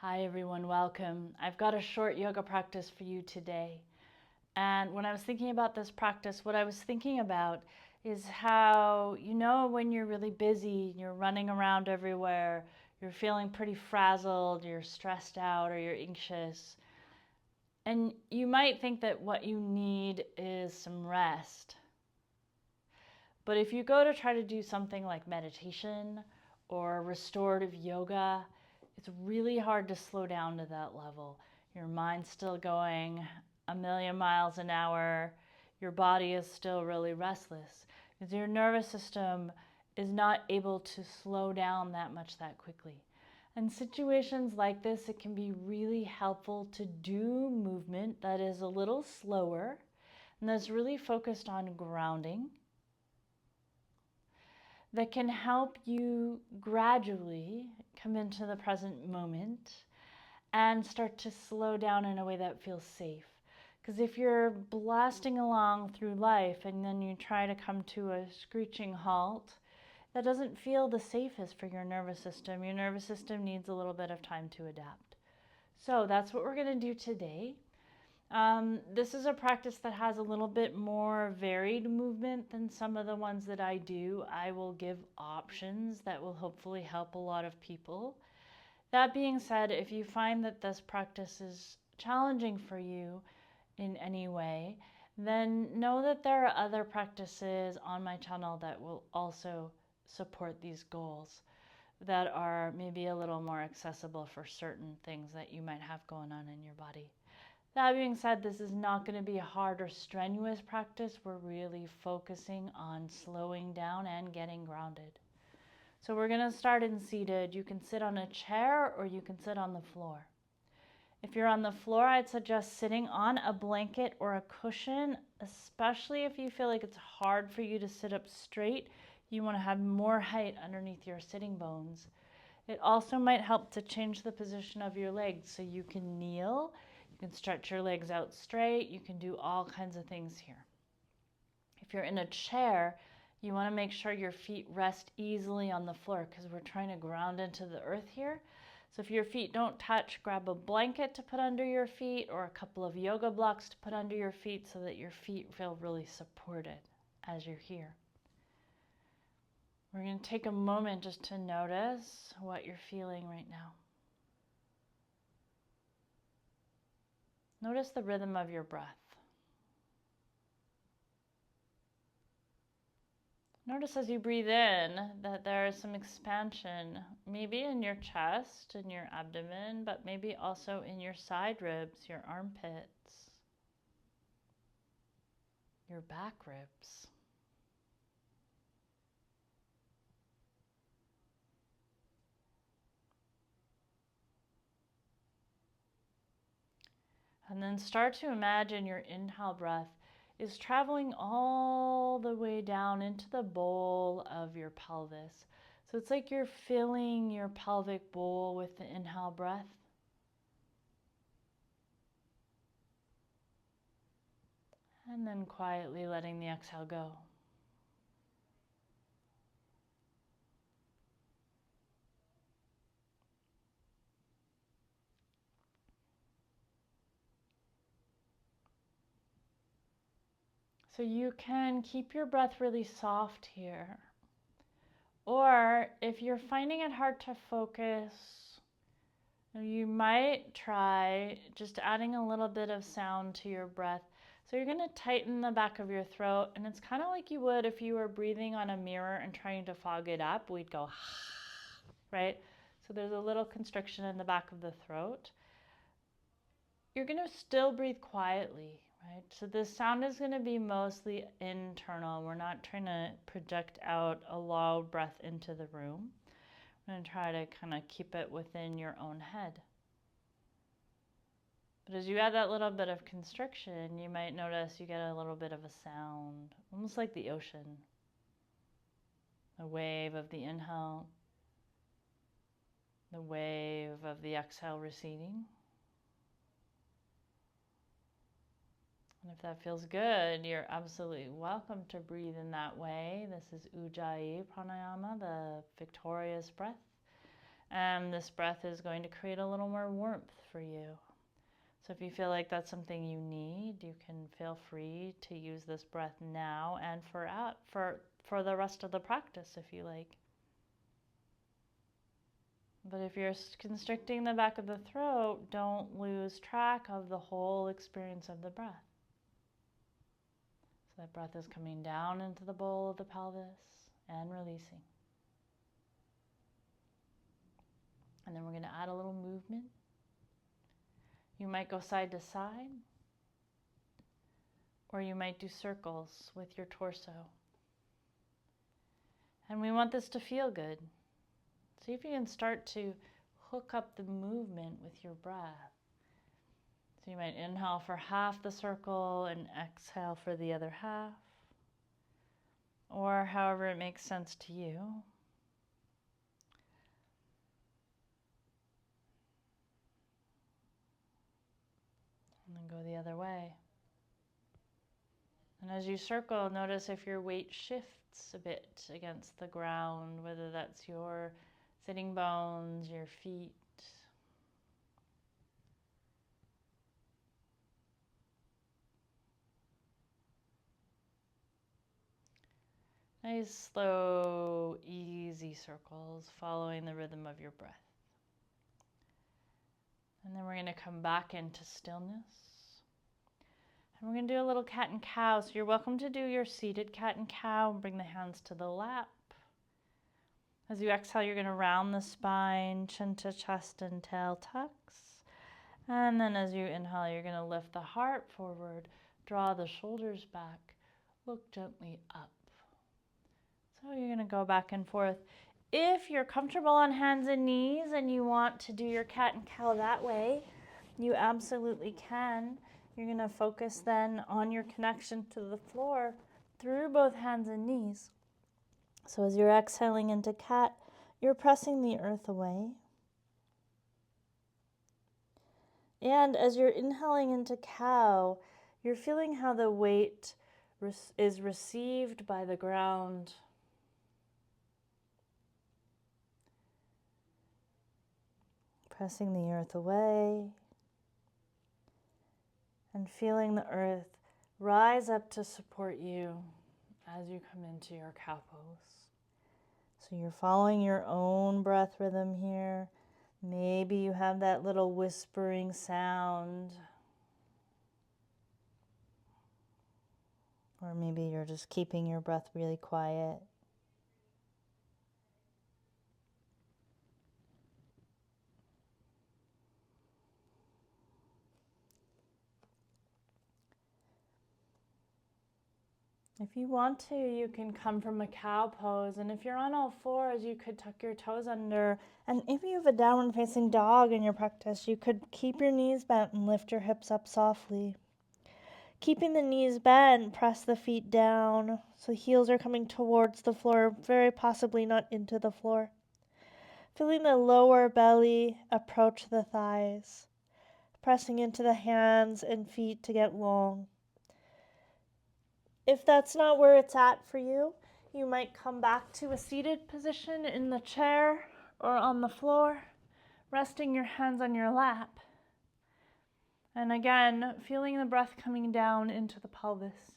Hi everyone, welcome. I've got a short yoga practice for you today. And when I was thinking about this practice, what I was thinking about is how, when you're really busy, you're running around everywhere, you're feeling pretty frazzled, you're stressed out, or you're anxious. And you might think that what you need is some rest. But if you go to try to do something like meditation or restorative yoga, it's really hard to slow down to that level. Your mind's still going a million miles an hour. Your body is still really restless because your nervous system is not able to slow down that much that quickly. In situations like this, it can be really helpful to do movement that is a little slower and that's really focused on grounding, that can help you gradually come into the present moment and start to slow down in a way that feels safe. Because if you're blasting along through life and then you try to come to a screeching halt, that doesn't feel the safest for your nervous system. Your nervous system needs a little bit of time to adapt. So that's what we're going to do today. This is a practice that has a little bit more varied movement than some of the ones that I do. I will give options that will hopefully help a lot of people. That being said, if you find that this practice is challenging for you in any way, then know that there are other practices on my channel that will also support these goals, that are maybe a little more accessible for certain things that you might have going on in your body. That being said, this is not going to be a hard or strenuous practice. We're really focusing on slowing down and getting grounded. So we're going to start in seated. You can sit on a chair or you can sit on the floor. If you're on the floor, I'd suggest sitting on a blanket or a cushion, especially if you feel like it's hard for you to sit up straight. You want to have more height underneath your sitting bones. It also might help to change the position of your legs so you can kneel. You can stretch your legs out straight. You can do all kinds of things here. If you're in a chair, you want to make sure your feet rest easily on the floor because we're trying to ground into the earth here. So if your feet don't touch, grab a blanket to put under your feet or a couple of yoga blocks to put under your feet so that your feet feel really supported as you're here. We're going to take a moment just to notice what you're feeling right now. Notice the rhythm of your breath. Notice as you breathe in that there is some expansion, maybe in your chest and your abdomen, but maybe also in your side ribs, your armpits, your back ribs. And then start to imagine your inhale breath is traveling all the way down into the bowl of your pelvis. So it's like you're filling your pelvic bowl with the inhale breath. And then quietly letting the exhale go. So you can keep your breath really soft here. Or if you're finding it hard to focus, you might try just adding a little bit of sound to your breath. So you're going to tighten the back of your throat, and it's kind of like you would if you were breathing on a mirror and trying to fog it up. We'd go, right? So there's a little constriction in the back of the throat. You're going to still breathe quietly. Right? So the sound is going to be mostly internal. We're not trying to project out a loud breath into the room. We're going to try to kind of keep it within your own head. But as you add that little bit of constriction, you might notice you get a little bit of a sound, almost like the ocean. The wave of the inhale, the wave of the exhale receding. And if that feels good, you're absolutely welcome to breathe in that way. This is Ujjayi Pranayama, the victorious breath. And this breath is going to create a little more warmth for you. So if you feel like that's something you need, you can feel free to use this breath now and for the rest of the practice if you like. But if you're constricting the back of the throat, don't lose track of the whole experience of the breath. So that breath is coming down into the bowl of the pelvis and releasing. And then we're going to add a little movement. You might go side to side, or you might do circles with your torso. And we want this to feel good. See if you can start to hook up the movement with your breath. So you might inhale for half the circle and exhale for the other half, or however it makes sense to you. And then go the other way. And as you circle, notice if your weight shifts a bit against the ground, whether that's your sitting bones, your feet. Nice, slow, easy circles following the rhythm of your breath. And then we're going to come back into stillness. And we're going to do a little cat and cow. So you're welcome to do your seated cat and cow. Bring the hands to the lap. As you exhale, you're going to round the spine, chin to chest and tail tucks. And then as you inhale, you're going to lift the heart forward, draw the shoulders back, look gently up. So you're going to go back and forth. If you're comfortable on hands and knees and you want to do your cat and cow that way, you absolutely can. You're going to focus then on your connection to the floor through both hands and knees. So as you're exhaling into cat, you're pressing the earth away. And as you're inhaling into cow, you're feeling how the weight is received by the ground. Pressing the earth away and feeling the earth rise up to support you as you come into your cow pose. So you're following your own breath rhythm here. Maybe you have that little whispering sound. Or maybe you're just keeping your breath really quiet. If you want to, you can come from a cow pose, and if you're on all fours, you could tuck your toes under. And if you have a downward facing dog in your practice, you could keep your knees bent and lift your hips up softly. Keeping the knees bent, press the feet down so heels are coming towards the floor, very possibly not into the floor. Feeling the lower belly approach the thighs, pressing into the hands and feet to get long. If that's not where it's at for you, you might come back to a seated position in the chair or on the floor, resting your hands on your lap. And again, feeling the breath coming down into the pelvis,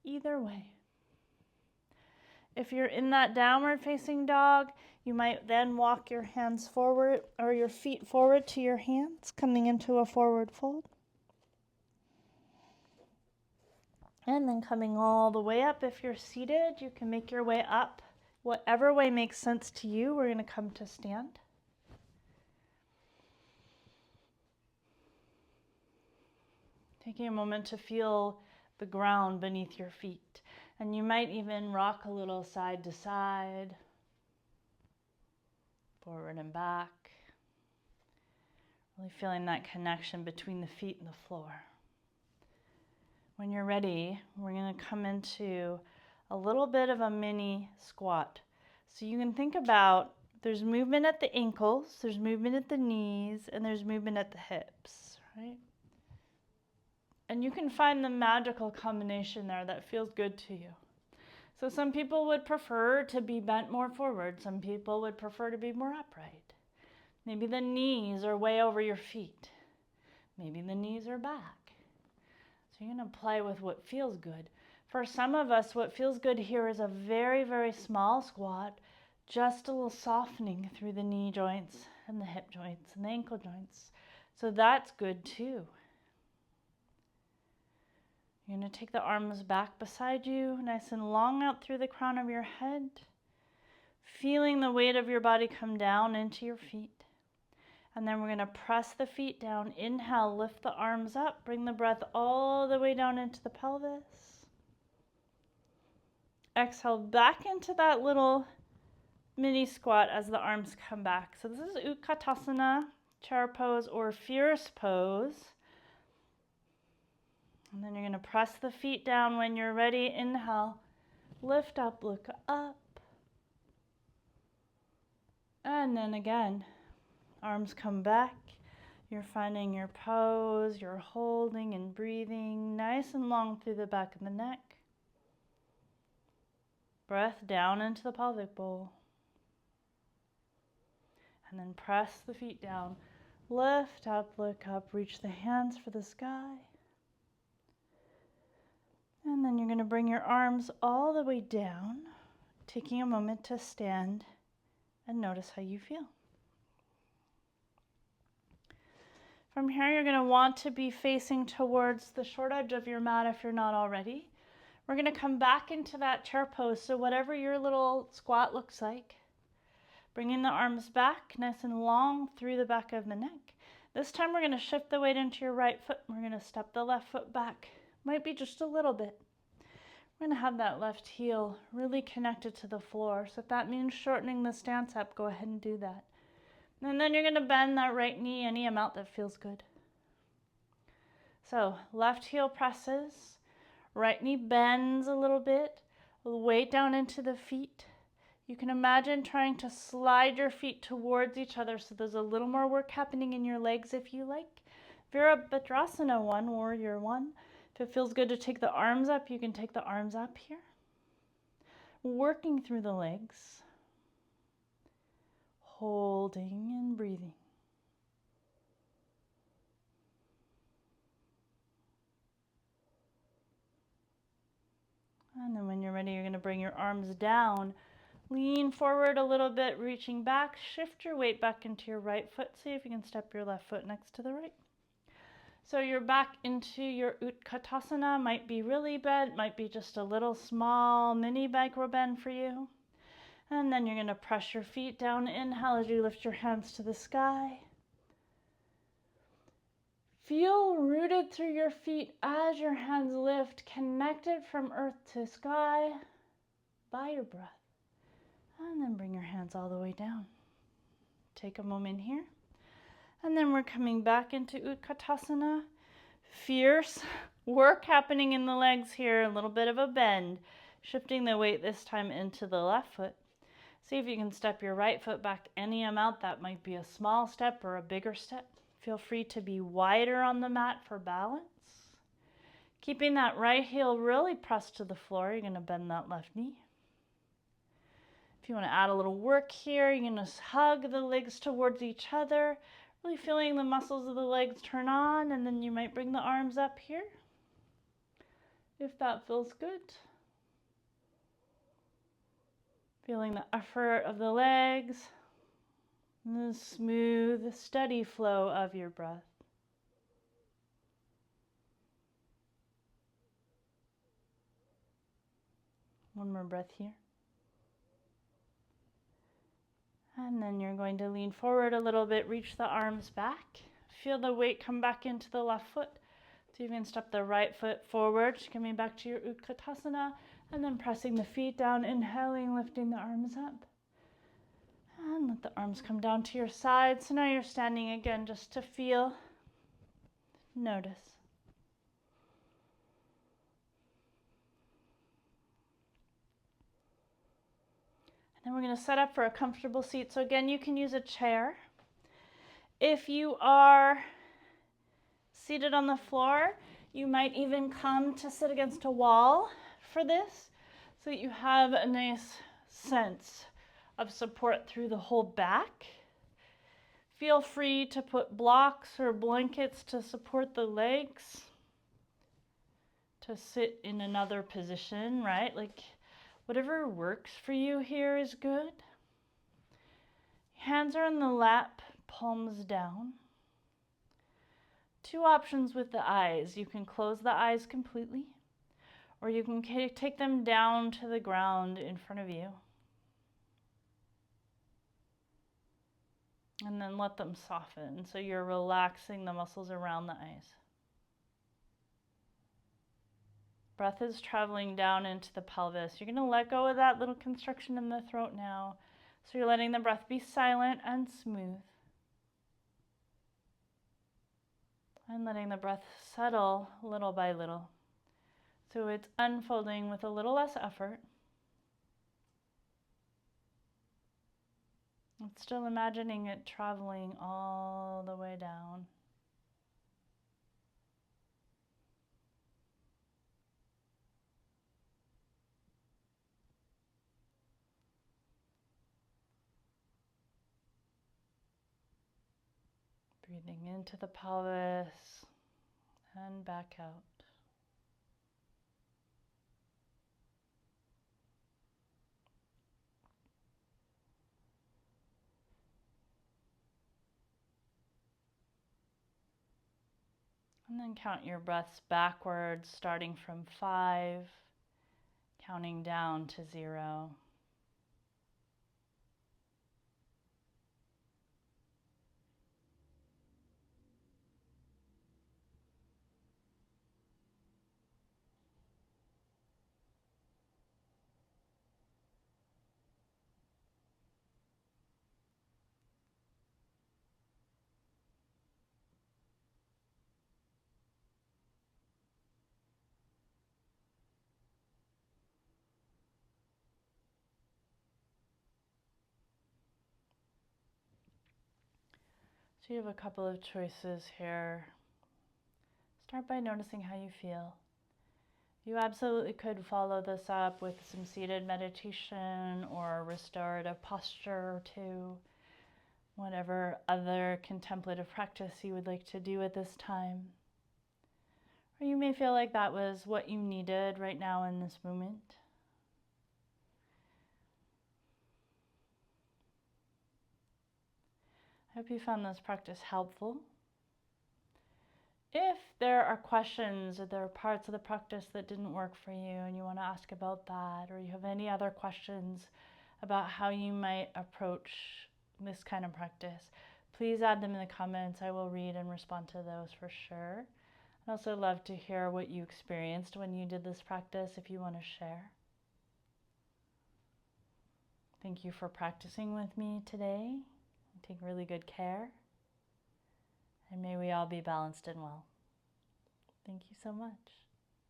either way. If you're in that downward facing dog, you might then walk your hands forward or your feet forward to your hands, coming into a forward fold. And then coming all the way up. If you're seated, you can make your way up. Whatever way makes sense to you, we're going to come to stand. Taking a moment to feel the ground beneath your feet. And you might even rock a little side to side, forward and back. Really feeling that connection between the feet and the floor. When you're ready, we're going to come into a little bit of a mini squat. So you can think about there's movement at the ankles, there's movement at the knees, and there's movement at the hips, right? And you can find the magical combination there that feels good to you. So some people would prefer to be bent more forward. Some people would prefer to be more upright. Maybe the knees are way over your feet. Maybe the knees are back. So you're going to play with what feels good. For some of us, what feels good here is a very, very small squat, just a little softening through the knee joints and the hip joints and the ankle joints. So that's good too. You're going to take the arms back beside you, nice and long out through the crown of your head, feeling the weight of your body come down into your feet. And then we're going to press the feet down. Inhale, lift the arms up, bring the breath all the way down into the pelvis. Exhale back into that little mini squat as the arms come back. So this is Utkatasana, chair pose, or fierce pose. And then you're going to press the feet down. When you're ready, inhale, lift up, look up. And then again, arms come back. You're finding your pose, you're holding and breathing nice and long through the back of the neck. Breath down into the pelvic bowl. And then press the feet down. Lift up, look up, reach the hands for the sky. And then you're going to bring your arms all the way down, taking a moment to stand and notice how you feel. From here, you're going to want to be facing towards the short edge of your mat if you're not already. We're going to come back into that chair pose, so whatever your little squat looks like, bringing the arms back nice and long through the back of the neck. This time we're going to shift the weight into your right foot. We're going to step the left foot back. Might be just a little bit. We're going to have that left heel really connected to the floor. So if that means shortening the stance up, go ahead and do that. And then you're going to bend that right knee any amount that feels good. So left heel presses, right knee bends a little bit, weight down into the feet. You can imagine trying to slide your feet towards each other so there's a little more work happening in your legs if you like. Virabhadrasana 1, warrior 1. If it feels good to take the arms up, you can take the arms up here. Working through the legs. Holding and breathing. And then when you're ready, you're going to bring your arms down. Lean forward a little bit, reaching back. Shift your weight back into your right foot. See if you can step your left foot next to the right. So you're back into your Utkatasana. Might be really bent, might be just a little small mini micro bend for you. And then you're going to press your feet down. Inhale as you lift your hands to the sky. Feel rooted through your feet as your hands lift, connected from earth to sky by your breath. And then bring your hands all the way down. Take a moment here. And then we're coming back into Utkatasana. Fierce work happening in the legs here, a little bit of a bend. Shifting the weight this time into the left foot. See if you can step your right foot back any amount. That might be a small step or a bigger step. Feel free to be wider on the mat for balance. Keeping that right heel really pressed to the floor, you're going to bend that left knee. If you want to add a little work here, you're going to hug the legs towards each other, really feeling the muscles of the legs turn on, and then you might bring the arms up here, if that feels good. Feeling the effort of the legs, and the smooth, steady flow of your breath. One more breath here. And then you're going to lean forward a little bit, reach the arms back. Feel the weight come back into the left foot. So you can step the right foot forward, coming back to your Utkatasana, and then pressing the feet down, inhaling, lifting the arms up. And let the arms come down to your side. So now you're standing again just to feel, notice. And we're going to set up for a comfortable seat. So again, you can use a chair. If you are seated on the floor, you might even come to sit against a wall for this, so that you have a nice sense of support through the whole back. Feel free to put blocks or blankets to support the legs, to sit in another position, right? Like whatever works for you here is good. Hands are in the lap, palms down. Two options with the eyes. You can close the eyes completely, or you can take them down to the ground in front of you. And then let them soften. So you're relaxing the muscles around the eyes. Breath is traveling down into the pelvis. You're going to let go of that little constriction in the throat now. So you're letting the breath be silent and smooth. And letting the breath settle little by little. So it's unfolding with a little less effort. And still imagining it traveling all the way down. Breathing into the pelvis and back out. And then count your breaths backwards, starting from 5, counting down to 0. So you have a couple of choices here. Start by noticing how you feel. You absolutely could follow this up with some seated meditation or restorative posture or two, whatever other contemplative practice you would like to do at this time. Or you may feel like that was what you needed right now in this moment. I hope you found this practice helpful. If there are questions or there are parts of the practice that didn't work for you and you want to ask about that, or you have any other questions about how you might approach this kind of practice, please add them in the comments. I will read and respond to those for sure. I'd also love to hear what you experienced when you did this practice if you want to share. Thank you for practicing with me today. Take really good care. And may we all be balanced and well. Thank you so much.